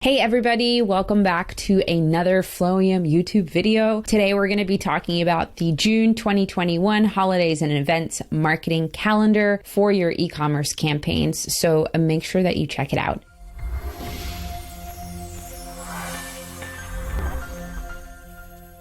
Hey everybody, welcome back to another Flowium YouTube video. Today we're going to be talking about the June 2021 holidays and events marketing calendar for your e-commerce campaigns. So make sure that you check it out.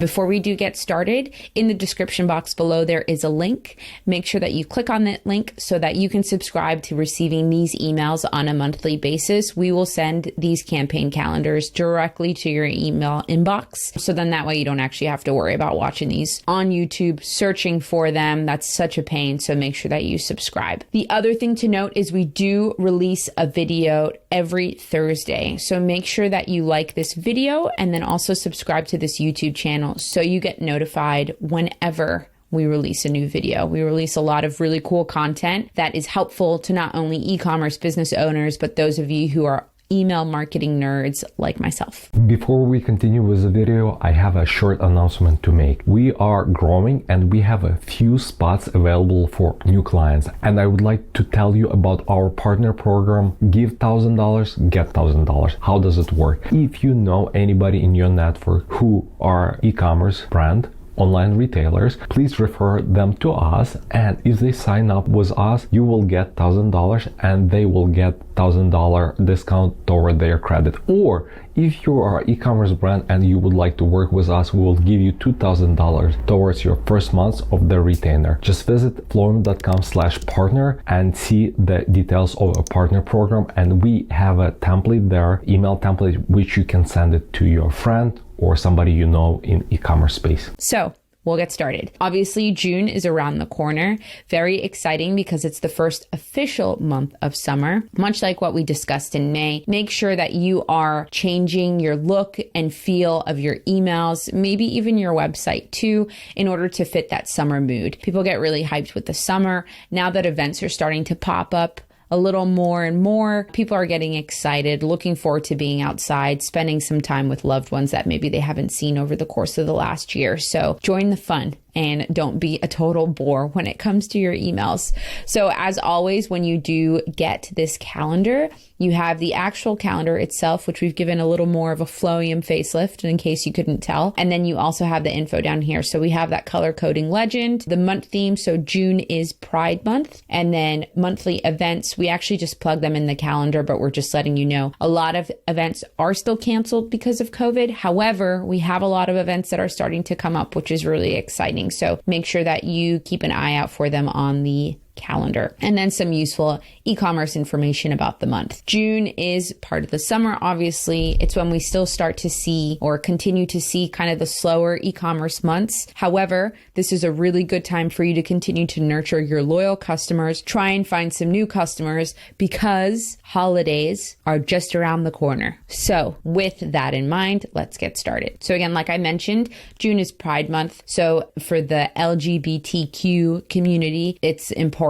Before we do get started, in the description box below, there is a link. Make sure that you click on that link so that you can subscribe to receiving these emails on a monthly basis. We will send these campaign calendars directly to your email inbox. So then that way you don't actually have to worry about watching these on YouTube, searching for them. That's such a pain. So make sure that you subscribe. The other thing to note is we do release a video every Thursday. So make sure that you like this video and then also subscribe to this YouTube channel so you get notified whenever we release a new video. We release a lot of really cool content that is helpful to not only e-commerce business owners, but those of you who are email marketing nerds like myself. Before we continue with the video, I have a short announcement to make. We are growing and we have a few spots available for new clients. And I would like to tell you about our partner program, Give $1,000, Get $1,000. How does it work? If you know anybody in your network who are e-commerce brand, online retailers, please refer them to us, and if they sign up with us, you will get $1,000 and they will get $1,000 discount toward their credit. Or if you are an e-commerce brand and you would like to work with us, we will give you $2,000 towards your first month of the retainer. Just visit flowium.com/partner and see the details of a partner program, and we have a template there, email template, which you can send it to your friend or somebody you know in e-commerce space. So we'll get started. Obviously, June is around the corner. Very exciting because it's the first official month of summer. Much like what we discussed in May, make sure that you are changing your look and feel of your emails, maybe even your website too, in order to fit that summer mood. People get really hyped with the summer. Now that events are starting to pop up a little more and more, people are getting excited, looking forward to being outside, spending some time with loved ones that maybe they haven't seen over the course of the last year. So join the fun and don't be a total bore when it comes to your emails. So as always, when you do get this calendar, you have the actual calendar itself, which we've given a little more of a Flowium facelift in case you couldn't tell. And then you also have the info down here. So we have that color coding legend, the month theme. So June is Pride Month, and then monthly events. We actually just plug them in the calendar, but we're just letting you know a lot of events are still canceled because of COVID. However, we have a lot of events that are starting to come up, which is really exciting. So make sure that you keep an eye out for them on the calendar. And then some useful e-commerce information about the month. June is part of the summer, obviously. It's when we still start to see or continue to see kind of the slower e-commerce months. However, this is a really good time for you to continue to nurture your loyal customers, try and find some new customers because holidays are just around the corner. So with that in mind, let's get started. So again, like I mentioned, June is Pride Month. So for the LGBTQ community, it's important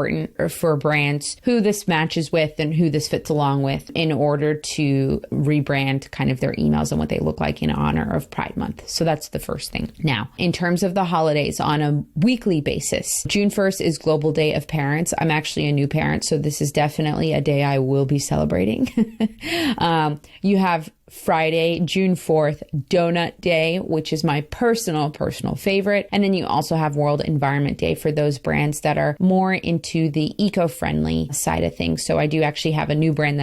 for brands who this matches with and who this fits along with in order to rebrand kind of their emails and what they look like in honor of Pride Month. So that's the first thing. Now, in terms of the holidays on a weekly basis, June 1st is Global Day of Parents. I'm actually a new parent, so this is definitely a day I will be celebrating. You have Friday, June 4th, Donut Day, which is my personal favorite. And then you also have World Environment Day for those brands that are more into the eco-friendly side of things. So I do actually have a new client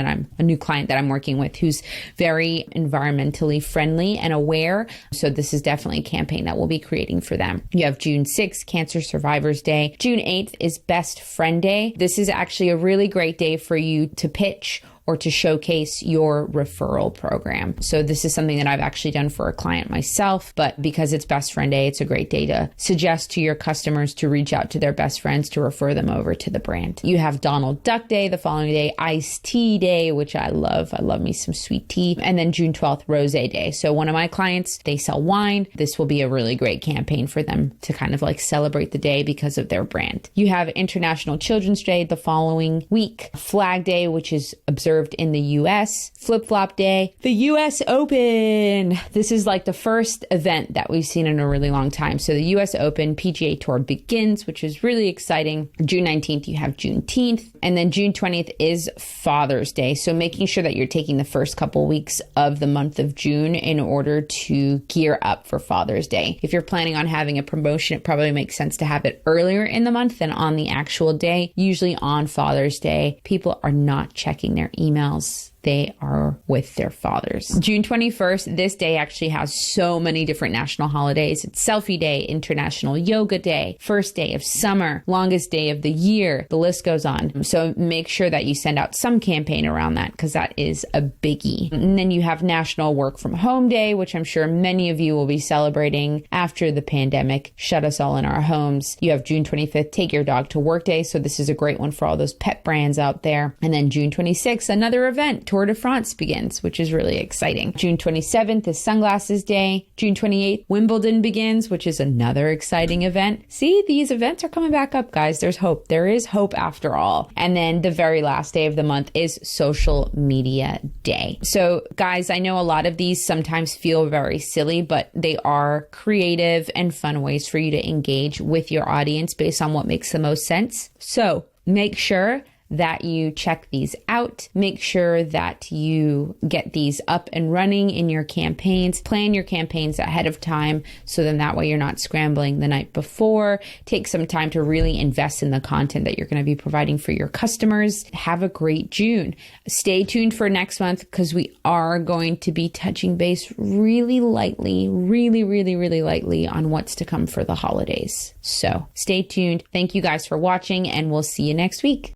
that I'm working with who's very environmentally friendly and aware. So this is definitely a campaign that we'll be creating for them. You have June 6th, Cancer Survivors Day. June 8th is Best Friend Day. This is actually a really great day for you to pitch or to showcase your referral program. So this is something that I've actually done for a client myself, but because it's Best Friend Day, it's a great day to suggest to your customers to reach out to their best friends to refer them over to the brand. You have Donald Duck Day the following day, Iced Tea Day, which I love. I love me some sweet tea. And then June 12th, Rosé Day. So one of my clients, they sell wine. This will be a really great campaign for them to kind of like celebrate the day because of their brand. You have International Children's Day the following week, Flag Day, which is observed observed in the US. Flip-flop day, the US Open. This is like the first event that we've seen in a really long time. So the US Open PGA Tour begins, which is really exciting. June 19th, you have Juneteenth. And then June 20th is Father's Day. So making sure that you're taking the first couple weeks of the month of June in order to gear up for Father's Day. If you're planning on having a promotion, it probably makes sense to have it earlier in the month than on the actual day. Usually on Father's Day, people are not checking their emails. They are with their fathers. June 21st, this day actually has so many different national holidays. It's Selfie Day, International Yoga Day, first day of summer, longest day of the year. The list goes on. So make sure that you send out some campaign around that because that is a biggie. And then you have National Work from Home Day, which I'm sure many of you will be celebrating after the pandemic shut us all in our homes. You have June 25th, Take Your Dog to Work Day. So this is a great one for all those pet brands out there. And then June 26th, another event, Tour de France begins, which is really exciting. June 27th is Sunglasses Day. June 28th, Wimbledon begins, which is another exciting event. See, these events are coming back up, guys. There's hope. There is hope after all. And then the very last day of the month is Social Media Day. So guys, I know a lot of these sometimes feel very silly, but they are creative and fun ways for you to engage with your audience based on what makes the most sense. So make sure that you check these out. Make sure that you get these up and running in your campaigns. Plan your campaigns ahead of time so then that way you're not scrambling the night before. Take some time to really invest in the content that you're going to be providing for your customers. Have a great June. Stay tuned for next month because we are going to be touching base really lightly, really lightly on what's to come for the holidays. So stay tuned. Thank you guys for watching and we'll see you next week.